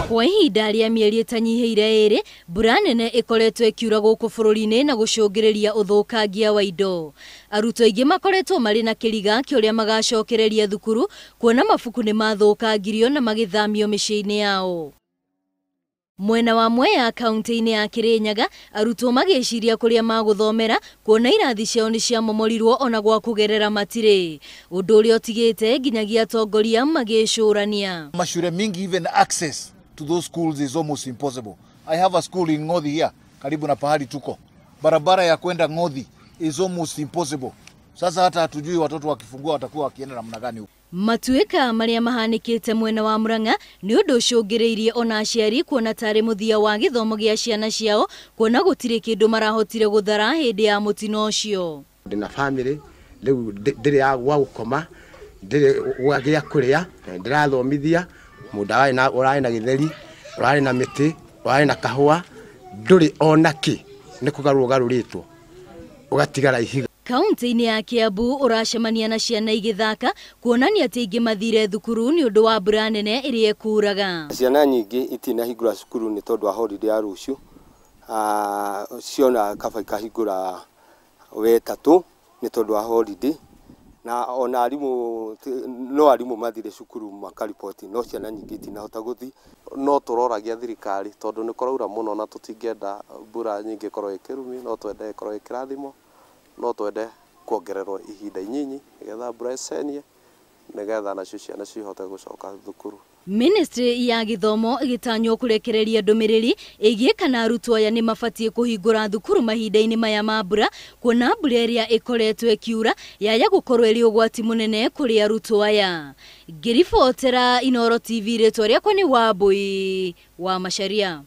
Kwa ihinda rĩa mĩeri ĩtanyiheire ĩrĩ, mbura nene ikoretwo ikiura gũkũ bũrũri-inĩ na gũcũngĩrĩria ũthũkangia wa indo. Arutwo aingĩ makoretwo marĩ na kĩriga kĩrĩa magacokereria thukuru, kuona mabuku nĩ mathũkangirio na magĩthamio mĩciĩ-inĩ yao. Mwena wa Mwea kaunti-inĩ ya Kirinyaga, arutwo magĩciria kũrĩa magũthomera, kuona irathi ciao nĩ ciamomorirwo ona gwa kũgerera matirĩ. Ũndũ ũrĩa ũtigĩte nginyagia atongoria magĩcũrania. Mashure mingi, even access to those schools is almost impossible. I have a school in Ngothi here, karibu na pahali tuko. Barabara ya kwenda Ngothi is almost impossible. Sasa hata hatujui watoto wakifungua watakuwa wakienda namna gani huko. Matuĩka marĩa mahanĩkĩte mwena wa Murang'a nĩ ũndũ ũcũngĩrĩirie ona aciari kuona tarĩ mũthia wa gĩthomo gĩa ciana ciao, kuona gũtirĩ kĩndũ marahotire gũthara hĩndĩ ya mũtino ũcio. Ndĩna family rĩu ndĩrĩ ya gwa gũkoma, ndĩrĩ gĩa kũrĩa, ndĩrathomithia mũndũ ũrarĩ na gĩtheri, ũrarĩ na mĩtĩ, ũrarĩ na kahũa, ndũrĩ ona kĩ, nĩ kũgarũrĩtwo ũgatigara ihiga. Kaunti-inĩ ya Kiambu ũracemania na ciana igĩthaka, kuonania atĩ ingĩ mathire thukuru nĩ ũndũ wa mbura nene ĩrĩa ĩkuraga. Ciana nyingĩ itinahingũra cukuru nĩ tondũ wa holiday ya rũciũ. Ciona kaba ikahingũra wetatũ nĩ tondũ wa holiday. Na ona arimũ mathire cukuru makaripoti, no ciana nyingĩ itinahota gũthi. No tũroragia thirikari tondũ nĩ kũraura mũno na tũtingĩenda mbura nyingĩ korwo ĩkĩrumi, no twende korwo ĩkĩrathimo, no twende kuongererwo ihinda inyinyi nĩgetha mbura ĩcenie, nĩgetha nacio ciana cihote gũcoka thukuru. Ministry ya gĩthomo ĩgĩtanywo kũrekereria ndũmĩrĩri ĩgiĩ kana arutwo aya nĩ mabatiĩ kũhingũra thukuru mahinda-inĩ maya ma mbura, kuona mbura ĩrĩa ĩkoretwo ĩkiura yaya gũkorwo ĩrĩ ũgwati mũnene kũrĩ arutwo aya. Ngĩribotera Inooro TV, rĩtwa rĩakwa nĩ Wambui wa Macharia.